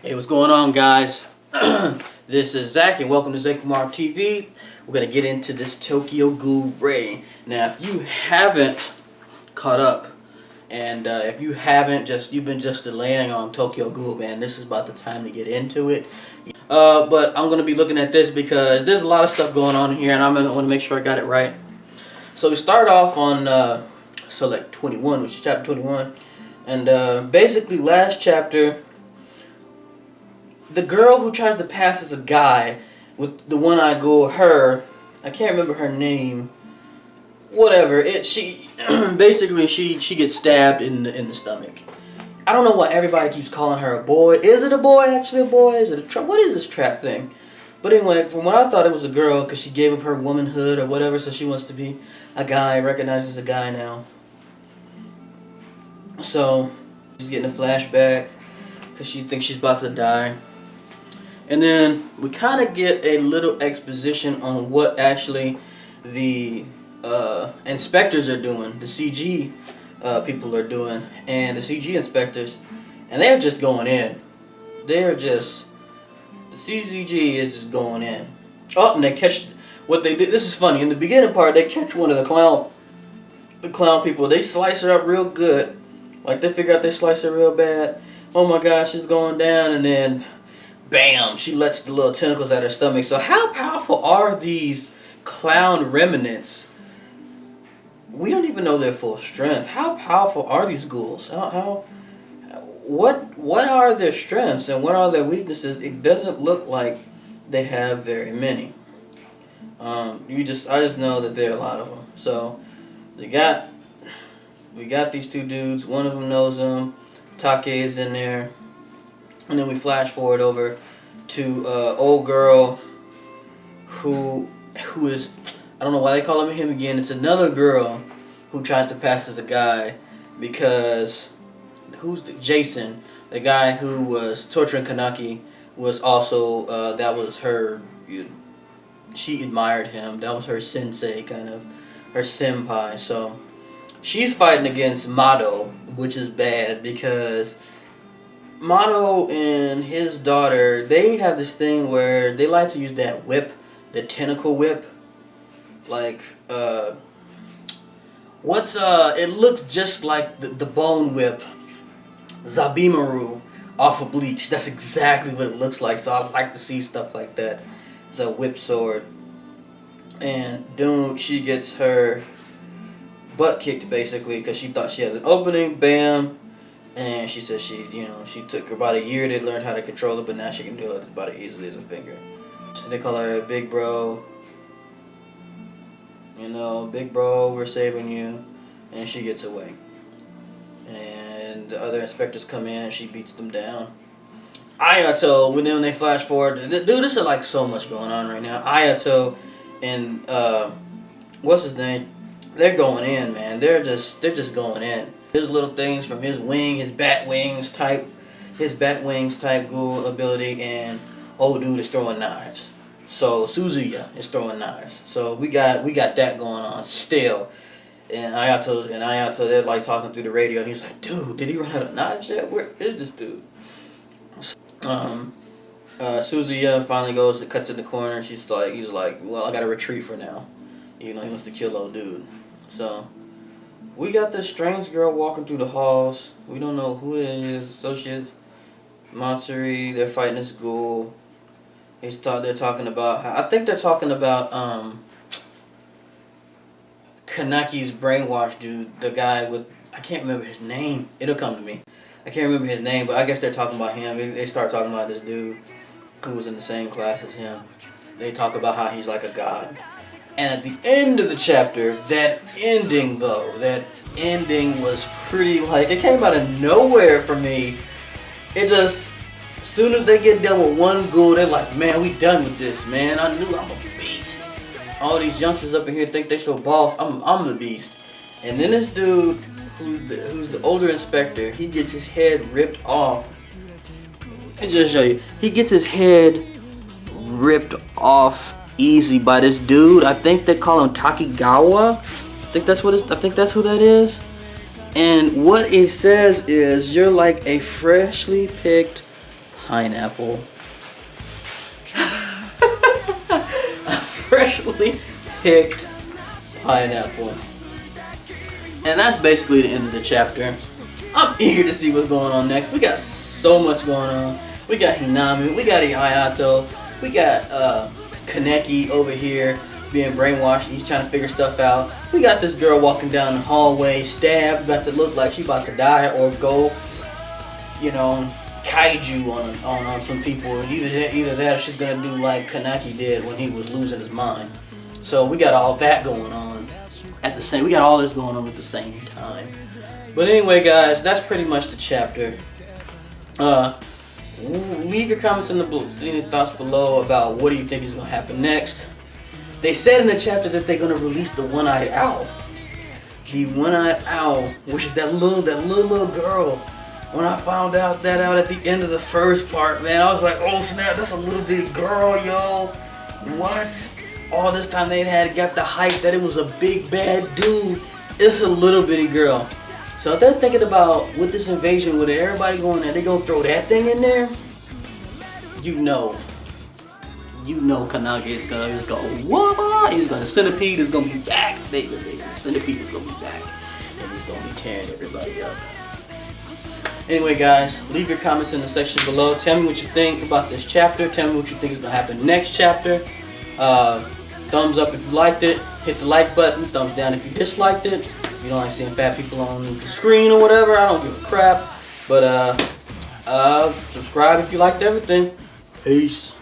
Hey, what's going on, guys? This is Zach, and welcome to Zekumaru TV. We're gonna get into this Tokyo Ghoul Ray. Now, if you haven't caught up, and if you haven't you've been just delaying on Tokyo Ghoul, man, this is about the time to get into it. But I'm gonna be looking at this because there's a lot of stuff going on here, and I'm gonna want to make sure I got it right. So we start off on select 21, which is chapter 21, and basically last chapter. The girl who tries to pass as a guy with the one-eyed ghoul, I can't remember her name. Whatever. She basically she gets stabbed in the stomach. I don't know why everybody keeps calling her a boy. Is it a boy? Actually, a boy? Is it a trap? What is this trap thing? But anyway, from what I thought, it was a girl because she gave up her womanhood or whatever, so she wants to be a guy, recognized as a guy now. So she's getting a flashback because she thinks she's about to die. And then we kind of get a little exposition on what actually the inspectors are doing, the CG people are doing, and the CG inspectors, and they're just going in. The CCG is just going in. Oh, and they catch, what they did, this is funny, in the beginning part, they catch one of the clown people, they slice her up real good. Like, they figure out they slice her real bad. Oh my gosh, she's going down, and then bam! She lets the little tentacles at her stomach. So how powerful are these clown remnants? We don't even know their full strength. How powerful are these ghouls? What are their strengths and what are their weaknesses? It doesn't look like they have very many. I just know that there are a lot of them. So we got these two dudes. One of them knows them. Take is in there. And then we flash forward over to old girl who is, I don't know why they call him again. It's another girl who tries to pass as a guy because Jason, the guy who was torturing Kanaki, was also that was her. She admired him. That was her sensei, kind of her senpai. So she's fighting against Mado, which is bad because Mado and his daughter, they have this thing where they like to use that whip, the tentacle whip. Like, it looks just like the bone whip, Zekumaru off of Bleach. That's exactly what it looks like, so I like to see stuff like that. It's a whip sword. And dude, she gets her butt kicked basically because she thought she has an opening, bam. And she said she took about a year to learn how to control it, but now she can do it about as easily as a finger. So they call her Big Bro. Big Bro, we're saving you. And she gets away. And the other inspectors come in and she beats them down. Ayato, when they flash forward, dude, this is like so much going on right now. Ayato and what's his name? They're going in, man. They're just going in. His little things from his wing, his bat wings type ghoul ability, and old dude is throwing knives. So Suzuya is throwing knives. So we got that going on still. And Ayato, they're like talking through the radio, and he's like, dude, did he run out of knives yet? Where is this dude? Suzuya finally cuts in the corner, and he's like, well, I gotta retreat for now. He wants to kill old dude. So we got this strange girl walking through the halls. We don't know who it is. Associates, Matsuri. They're fighting this ghoul. They're talking about. I think they're talking about Kanaki's brainwashed dude. The guy with, I can't remember his name. It'll come to me. I can't remember his name, but I guess they're talking about him. They start talking about this dude who was in the same class as him. They talk about how he's like a god. And at the end of the chapter, that ending was pretty, it came out of nowhere for me. It just, as soon as they get done with one ghoul, they're like, man, we done with this, man. I knew I'm a beast. All these youngsters up in here think they so boss. I'm the beast. And then this dude, who's the older inspector, he gets his head ripped off. Let me just show you. He gets his head ripped off easy by this dude. I think they call him Takigawa. I think that's who that is. And what it says is, you're like a freshly picked pineapple. A freshly picked pineapple. And that's basically the end of the chapter. I'm eager to see what's going on next. We got so much going on. We got Hinami, we got Ayato, we got Kaneki over here being brainwashed. He's trying to figure stuff out. We got this girl walking down the hallway, stabbed, about to look like she about to die or go, you know, kaiju on some people. Either that or she's gonna do like Kaneki did when he was losing his mind. So we got all that going on at the same. We got all this going on at the same time. But anyway, guys, that's pretty much the chapter. Leave your comments in the thoughts below about what do you think is gonna happen next. They said in the chapter that they're gonna release the one-eyed owl. The one-eyed owl, which is that little girl. When I found out at the end of the first part, man, I was like, oh snap, that's a little bitty girl, yo. What? All this time they had got the hype that it was a big bad dude. It's a little bitty girl. So if they're thinking about with this invasion, with everybody going there, they gonna throw that thing in there. You know Kanagi is gonna just go, what? He's gonna, Centipede is gonna be back, baby. Centipede is gonna be back, and he's gonna be tearing everybody up. Anyway, guys, leave your comments in the section below. Tell me what you think about this chapter. Tell me what you think is gonna happen next chapter. Thumbs up if you liked it. Hit the like button. Thumbs down if you disliked it. You don't like seeing fat people on the screen or whatever. I don't give a crap. But subscribe if you liked everything. Peace.